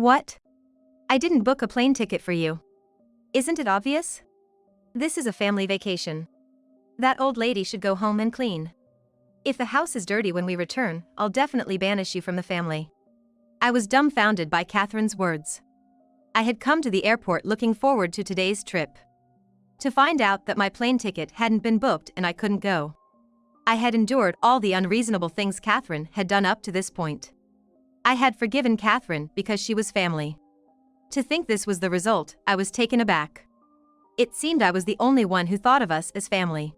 What? I didn't book a plane ticket for you. Isn't it obvious? This is a family vacation. That old lady should go home and clean. If the house is dirty when we return, I'll definitely banish you from the family. I was dumbfounded by Catherine's words. I had come to the airport looking forward to today's trip. To find out that my plane ticket hadn't been booked and I couldn't go. I had endured all the unreasonable things Catherine had done up to this point. I had forgiven Catherine because she was family. To think this was the result, I was taken aback. It seemed I was the only one who thought of us as family.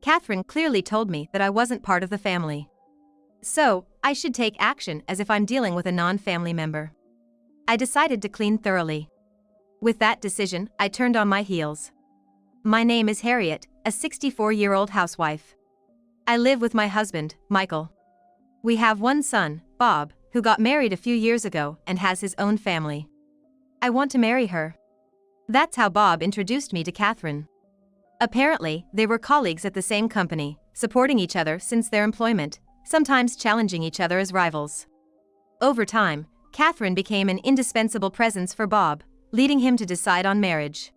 Catherine clearly told me that I wasn't part of the family. So, I should take action as if I'm dealing with a non-family member. I decided to clean thoroughly. With that decision, I turned on my heels. My name is Harriet, a 64-year-old housewife. I live with my husband, Michael. We have one son, Bob, who got married a few years ago and has his own family. I want to marry her. That's how Bob introduced me to Catherine. Apparently, they were colleagues at the same company, supporting each other since their employment, sometimes challenging each other as rivals. Over time, Catherine became an indispensable presence for Bob, leading him to decide on marriage.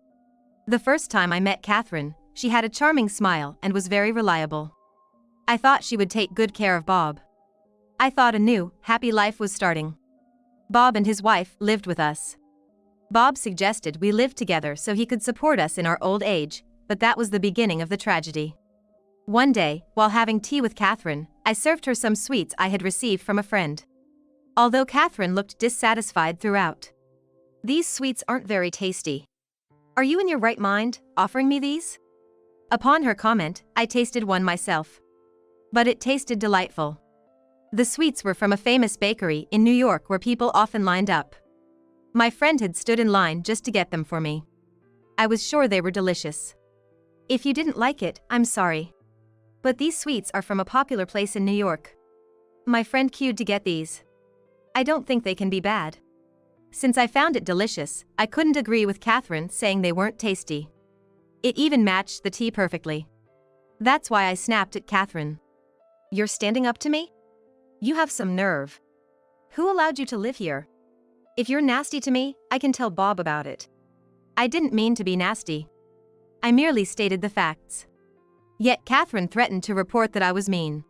The first time I met Catherine, she had a charming smile and was very reliable. I thought she would take good care of Bob. I thought a new, happy life was starting. Bob and his wife lived with us. Bob suggested we live together so he could support us in our old age, but that was the beginning of the tragedy. One day, while having tea with Catherine, I served her some sweets I had received from a friend. Although Catherine looked dissatisfied throughout. These sweets aren't very tasty. Are you in your right mind, offering me these? Upon her comment, I tasted one myself. But it tasted delightful. The sweets were from a famous bakery in New York where people often lined up. My friend had stood in line just to get them for me. I was sure they were delicious. If you didn't like it, I'm sorry. But these sweets are from a popular place in New York. My friend queued to get these. I don't think they can be bad. Since I found it delicious, I couldn't agree with Catherine saying they weren't tasty. It even matched the tea perfectly. That's why I snapped at Catherine. You're standing up to me? You have some nerve. Who allowed you to live here? If you're nasty to me, I can tell Bob about it. I didn't mean to be nasty. I merely stated the facts. Yet Catherine threatened to report that I was mean.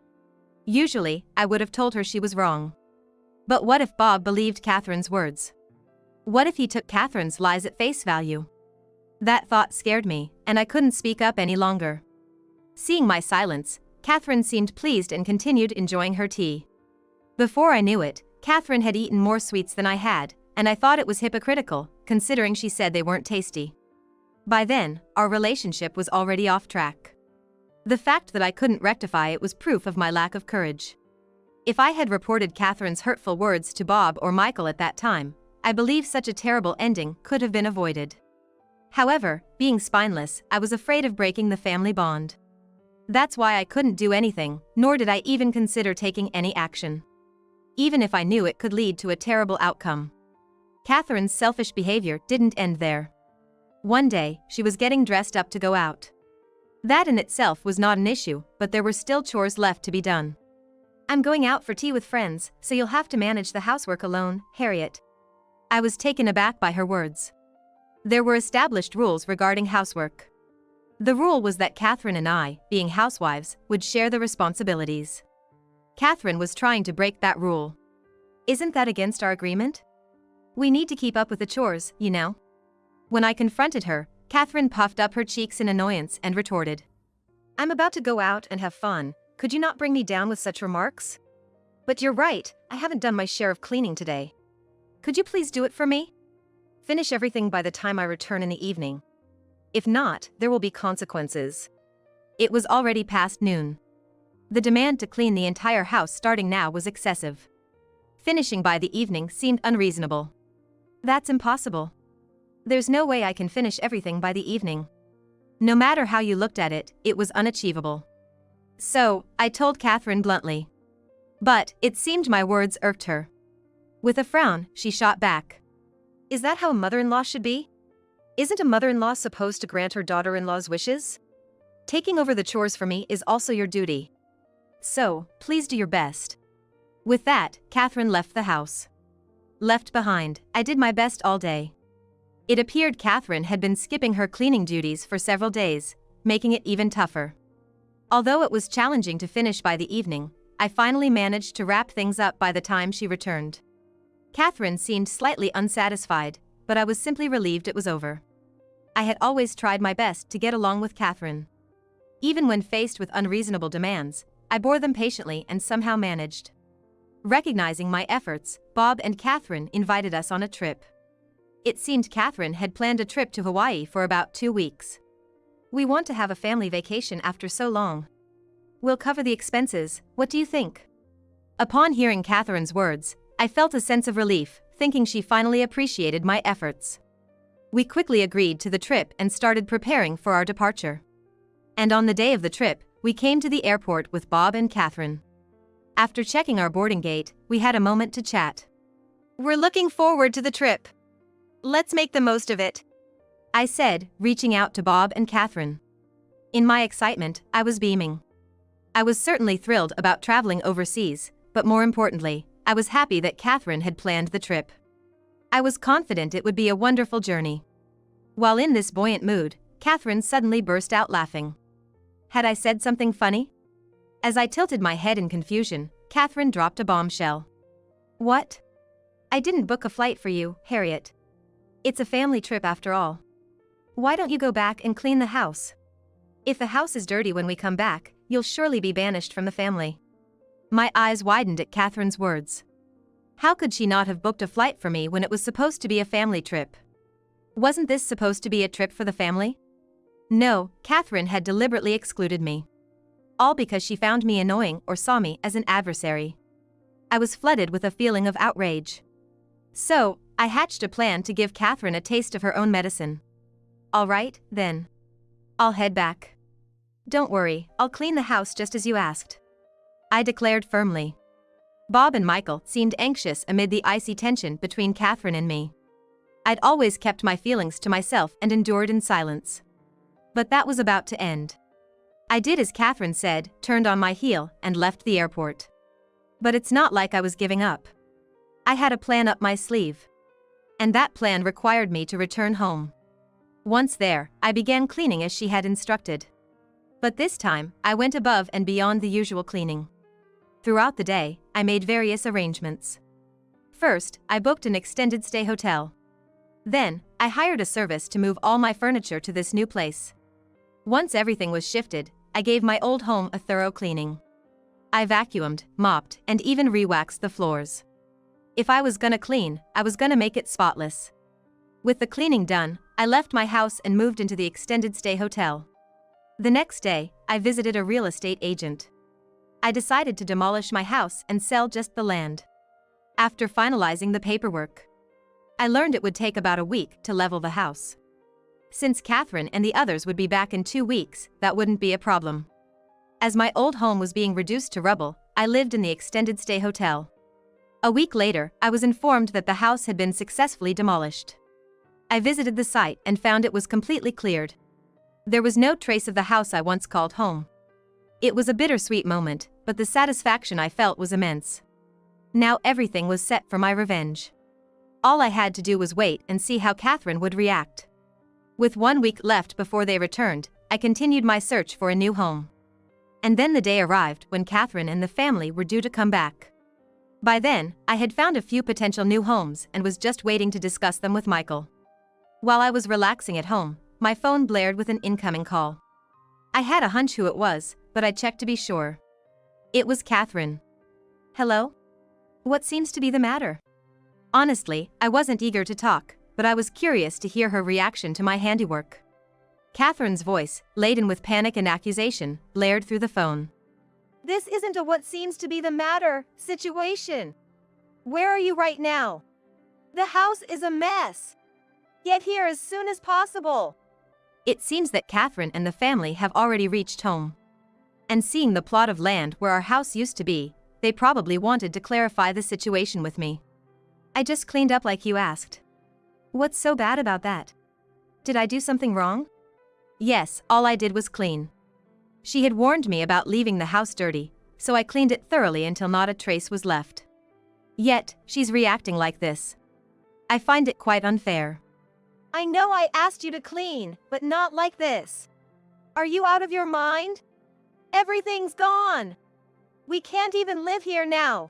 Usually, I would have told her she was wrong. But what if Bob believed Catherine's words? What if he took Catherine's lies at face value? That thought scared me, and I couldn't speak up any longer. Seeing my silence, Catherine seemed pleased and continued enjoying her tea. Before I knew it, Catherine had eaten more sweets than I had, and I thought it was hypocritical, considering she said they weren't tasty. By then, our relationship was already off track. The fact that I couldn't rectify it was proof of my lack of courage. If I had reported Catherine's hurtful words to Bob or Michael at that time, I believe such a terrible ending could have been avoided. However, being spineless, I was afraid of breaking the family bond. That's why I couldn't do anything, nor did I even consider taking any action. Even if I knew it could lead to a terrible outcome. Catherine's selfish behavior didn't end there. One day, she was getting dressed up to go out. That in itself was not an issue, but there were still chores left to be done. I'm going out for tea with friends, so you'll have to manage the housework alone, Harriet. I was taken aback by her words. There were established rules regarding housework. The rule was that Catherine and I, being housewives, would share the responsibilities. Catherine was trying to break that rule. Isn't that against our agreement? We need to keep up with the chores, you know. When I confronted her, Catherine puffed up her cheeks in annoyance and retorted. I'm about to go out and have fun. Could you not bring me down with such remarks? But you're right, I haven't done my share of cleaning today. Could you please do it for me? Finish everything by the time I return in the evening. If not, there will be consequences. It was already past noon. The demand to clean the entire house starting now was excessive. Finishing by the evening seemed unreasonable. That's impossible. There's no way I can finish everything by the evening. No matter how you looked at it, it was unachievable. So, I told Catherine bluntly. But, it seemed my words irked her. With a frown, she shot back. Is that how a mother-in-law should be? Isn't a mother-in-law supposed to grant her daughter-in-law's wishes? Taking over the chores for me is also your duty. So, please do your best. With that, Catherine left the house. left behind. I did my best all day. It appeared Catherine had been skipping her cleaning duties for several days, making it even tougher. Although it was challenging to finish by the evening, I finally managed to wrap things up by the time she returned. Catherine seemed slightly unsatisfied, but I was simply relieved it was over. I had always tried my best to get along with Catherine. Even when faced with unreasonable demands, I bore them patiently and somehow managed. Recognizing my efforts, Bob and Catherine invited us on a trip. It seemed Catherine had planned a trip to Hawaii for about 2 weeks. We want to have a family vacation after so long. We'll cover the expenses, what do you think? Upon hearing Catherine's words, I felt a sense of relief, thinking she finally appreciated my efforts. We quickly agreed to the trip and started preparing for our departure. And on the day of the trip, we came to the airport with Bob and Catherine. After checking our boarding gate, we had a moment to chat. We're looking forward to the trip. Let's make the most of it, I said, reaching out to Bob and Catherine. In my excitement, I was beaming. I was certainly thrilled about traveling overseas, but more importantly, I was happy that Catherine had planned the trip. I was confident it would be a wonderful journey. While in this buoyant mood, Catherine suddenly burst out laughing. Had I said something funny? As I tilted my head in confusion, Catherine dropped a bombshell. What? I didn't book a flight for you, Harriet. It's a family trip after all. Why don't you go back and clean the house? If the house is dirty when we come back, you'll surely be banished from the family. My eyes widened at Catherine's words. How could she not have booked a flight for me when it was supposed to be a family trip? Wasn't this supposed to be a trip for the family? No, Catherine had deliberately excluded me. All because she found me annoying or saw me as an adversary. I was flooded with a feeling of outrage. So, I hatched a plan to give Catherine a taste of her own medicine. All right, then. I'll head back. Don't worry, I'll clean the house just as you asked, I declared firmly. Bob and Michael seemed anxious amid the icy tension between Catherine and me. I'd always kept my feelings to myself and endured in silence. But that was about to end. I did as Catherine said, turned on my heel, and left the airport. But it's not like I was giving up. I had a plan up my sleeve. And that plan required me to return home. Once there, I began cleaning as she had instructed. But this time, I went above and beyond the usual cleaning. Throughout the day, I made various arrangements. First, I booked an extended stay hotel. Then, I hired a service to move all my furniture to this new place. Once everything was shifted, I gave my old home a thorough cleaning. I vacuumed, mopped, and even re-waxed the floors. If I was gonna clean, I was gonna make it spotless. With the cleaning done, I left my house and moved into the extended stay hotel. The next day, I visited a real estate agent. I decided to demolish my house and sell just the land. After finalizing the paperwork, I learned it would take about a week to level the house. Since Catherine and the others would be back in 2 weeks, that wouldn't be a problem. As my old home was being reduced to rubble, I lived in the extended stay hotel. A week later, I was informed that the house had been successfully demolished. I visited the site and found it was completely cleared. There was no trace of the house I once called home. It was a bittersweet moment, but the satisfaction I felt was immense. Now everything was set for my revenge. All I had to do was wait and see how Catherine would react. With 1 week left before they returned, I continued my search for a new home. And then the day arrived when Catherine and the family were due to come back. By then, I had found a few potential new homes and was just waiting to discuss them with Michael. While I was relaxing at home, my phone blared with an incoming call. I had a hunch who it was, but I checked to be sure. It was Catherine. Hello? What seems to be the matter? Honestly, I wasn't eager to talk, but I was curious to hear her reaction to my handiwork. Catherine's voice, laden with panic and accusation, blared through the phone. This isn't a what seems to be the matter situation. Where are you right now? The house is a mess. Get here as soon as possible. It seems that Catherine and the family have already reached home. And seeing the plot of land where our house used to be, they probably wanted to clarify the situation with me. I just cleaned up like you asked. What's so bad about that? Did I do something wrong? Yes, all I did was clean. She had warned me about leaving the house dirty, so I cleaned it thoroughly until not a trace was left. Yet, she's reacting like this. I find it quite unfair. I know I asked you to clean, but not like this. Are you out of your mind? Everything's gone. We can't even live here now.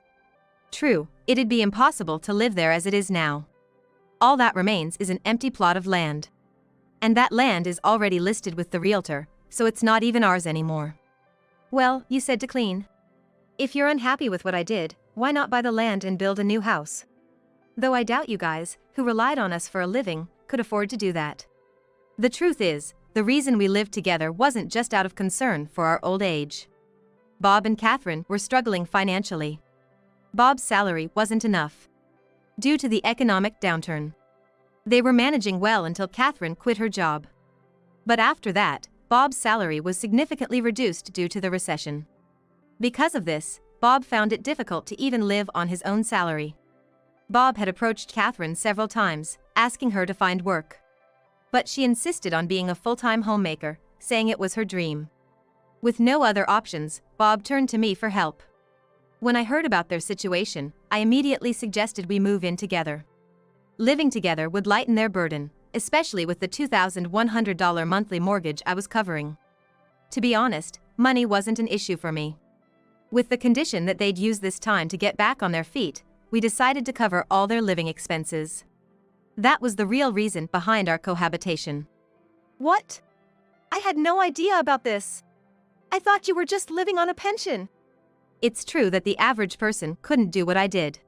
True, it'd be impossible to live there as it is now. All that remains is an empty plot of land. And that land is already listed with the realtor, so it's not even ours anymore. Well, you said to clean. If you're unhappy with what I did, why not buy the land and build a new house? Though I doubt you guys, who relied on us for a living, could afford to do that. The truth is, the reason we lived together wasn't just out of concern for our old age. Bob and Catherine were struggling financially. Bob's salary wasn't enough. Due to the economic downturn. They were managing well until Catherine quit her job. But after that, Bob's salary was significantly reduced due to the recession. Because of this, Bob found it difficult to even live on his own salary. Bob had approached Catherine several times, asking her to find work. But she insisted on being a full-time homemaker, saying it was her dream. With no other options, Bob turned to me for help. When I heard about their situation, I immediately suggested we move in together. Living together would lighten their burden, especially with the $2,100 monthly mortgage I was covering. To be honest, money wasn't an issue for me. With the condition that they'd use this time to get back on their feet, we decided to cover all their living expenses. That was the real reason behind our cohabitation. What? I had no idea about this. I thought you were just living on a pension. It's true that the average person couldn't do what I did.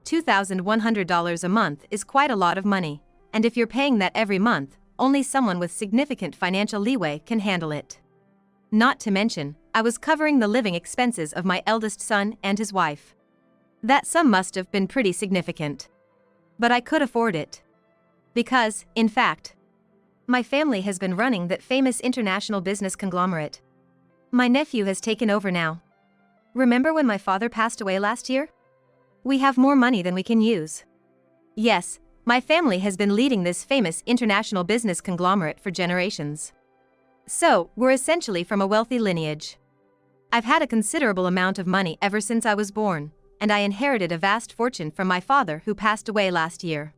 $2,100 a month is quite a lot of money, and if you're paying that every month, only someone with significant financial leeway can handle it. Not to mention, I was covering the living expenses of my eldest son and his wife. That sum must have been pretty significant. But I could afford it. Because, in fact, my family has been running that famous international business conglomerate. My nephew has taken over now. Remember when my father passed away last year? We have more money than we can use. Yes, my family has been leading this famous international business conglomerate for generations. So, we're essentially from a wealthy lineage. I've had a considerable amount of money ever since I was born, and I inherited a vast fortune from my father who passed away last year.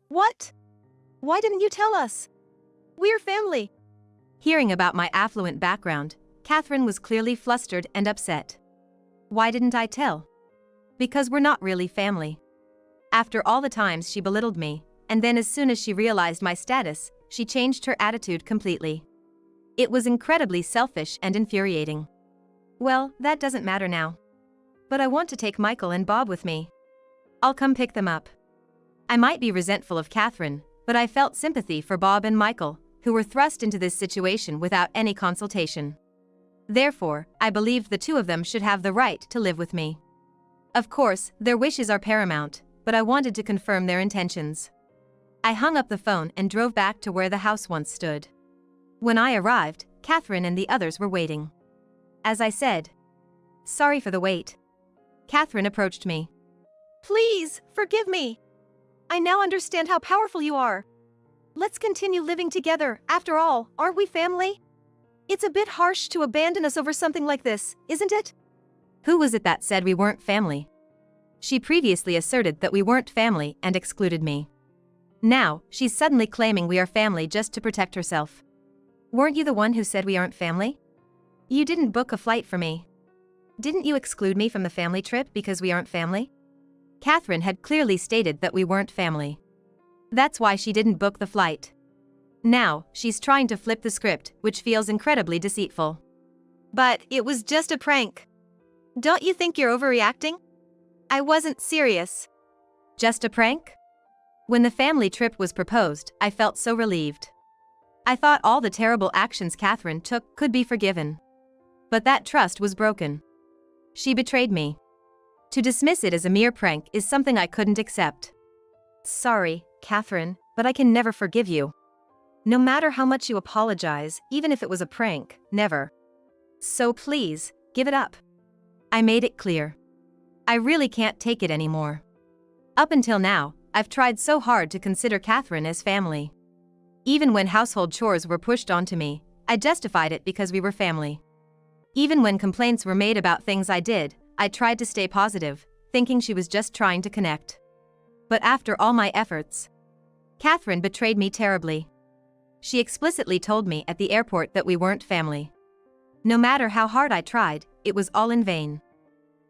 What? Why didn't you tell us? We're family. Hearing about my affluent background, Catherine was clearly flustered and upset. Why didn't I tell? Because we're not really family. After all the times she belittled me, and then as soon as she realized my status, she changed her attitude completely. It was incredibly selfish and infuriating. Well, that doesn't matter now. But I want to take Michael and Bob with me. I'll come pick them up. I might be resentful of Catherine, but I felt sympathy for Bob and Michael, who were thrust into this situation without any consultation. Therefore, I believed the two of them should have the right to live with me. Of course, their wishes are paramount, but I wanted to confirm their intentions. I hung up the phone and drove back to where the house once stood. When I arrived, Catherine and the others were waiting. As I said, "Sorry for the wait." Catherine approached me. Please, forgive me. I now understand how powerful you are. Let's continue living together, after all, aren't we family? It's a bit harsh to abandon us over something like this, isn't it? Who was it that said we weren't family? She previously asserted that we weren't family and excluded me. Now, she's suddenly claiming we are family just to protect herself. Weren't you the one who said we aren't family? You didn't book a flight for me. Didn't you exclude me from the family trip because we aren't family? Catherine had clearly stated that we weren't family. That's why she didn't book the flight. Now, she's trying to flip the script, which feels incredibly deceitful. But it was just a prank. Don't you think you're overreacting? I wasn't serious. Just a prank? When the family trip was proposed, I felt so relieved. I thought all the terrible actions Catherine took could be forgiven. But that trust was broken. She betrayed me. To dismiss it as a mere prank is something I couldn't accept. Sorry, Catherine, but I can never forgive you. No matter how much you apologize, even if it was a prank, never. So please, give it up. I made it clear. I really can't take it anymore. Up until now, I've tried so hard to consider Catherine as family. Even when household chores were pushed onto me, I justified it because we were family. Even when complaints were made about things I did, I tried to stay positive, thinking she was just trying to connect. But after all my efforts, Catherine betrayed me terribly. She explicitly told me at the airport that we weren't family. No matter how hard I tried, it was all in vain.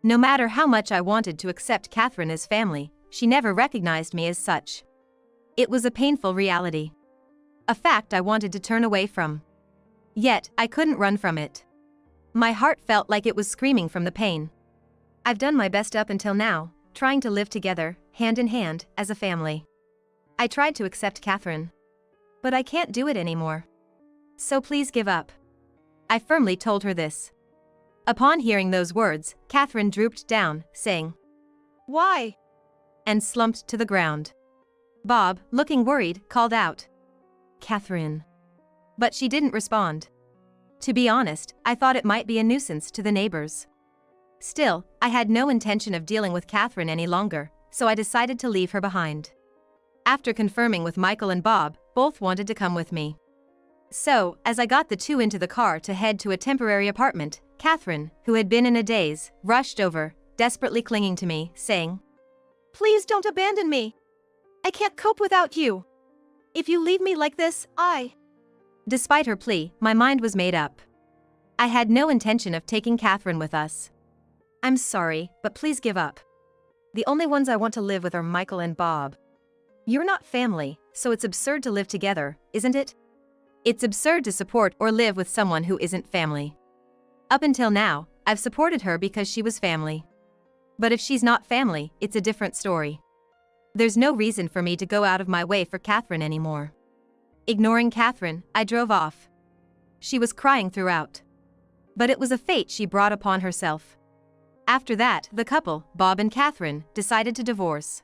No matter how much I wanted to accept Catherine as family, she never recognized me as such. It was a painful reality. A fact I wanted to turn away from. Yet, I couldn't run from it. My heart felt like it was screaming from the pain. I've done my best up until now, trying to live together, hand in hand, as a family. I tried to accept Catherine. But I can't do it anymore. So please give up. I firmly told her this. Upon hearing those words, Catherine drooped down, saying, "Why?" and slumped to the ground. Bob, looking worried, called out, "Catherine." But she didn't respond. To be honest, I thought it might be a nuisance to the neighbors. Still, I had no intention of dealing with Catherine any longer, so I decided to leave her behind. After confirming with Michael and Bob, both wanted to come with me. So, as I got the two into the car to head to a temporary apartment, Catherine, who had been in a daze, rushed over, desperately clinging to me, saying, "Please don't abandon me. I can't cope without you. If you leave me like this, Despite her plea, my mind was made up. I had no intention of taking Catherine with us. "I'm sorry, but please give up. The only ones I want to live with are Michael and Bob. You're not family, so it's absurd to live together, isn't it? It's absurd to support or live with someone who isn't family. Up until now, I've supported her because she was family. But if she's not family, it's a different story. There's no reason for me to go out of my way for Catherine anymore." Ignoring Catherine, I drove off. She was crying throughout. But it was a fate she brought upon herself. After that, the couple, Bob and Catherine, decided to divorce.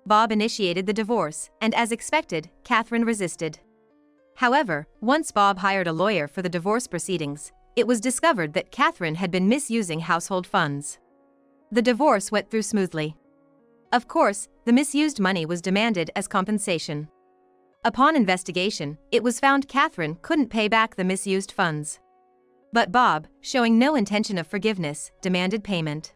Bob initiated the divorce, and as expected, Catherine resisted. However, once Bob hired a lawyer for the divorce proceedings, it was discovered that Catherine had been misusing household funds. The divorce went through smoothly. Of course, the misused money was demanded as compensation. Upon investigation, it was found Catherine couldn't pay back the misused funds. But Bob, showing no intention of forgiveness, demanded payment.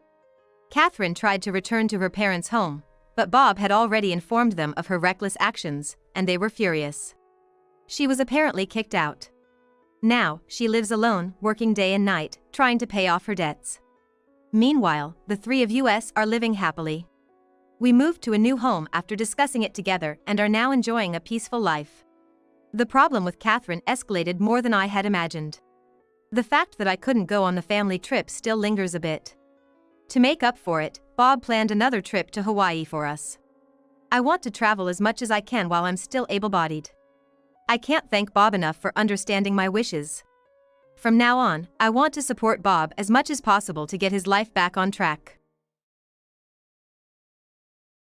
Catherine tried to return to her parents' home, but Bob had already informed them of her reckless actions, and they were furious. She was apparently kicked out. Now, she lives alone, working day and night, trying to pay off her debts. Meanwhile, the three of us are living happily. We moved to a new home after discussing it together and are now enjoying a peaceful life. The problem with Catherine escalated more than I had imagined. The fact that I couldn't go on the family trip still lingers a bit. To make up for it, Bob planned another trip to Hawaii for us. I want to travel as much as I can while I'm still able-bodied. I can't thank Bob enough for understanding my wishes. From now on, I want to support Bob as much as possible to get his life back on track.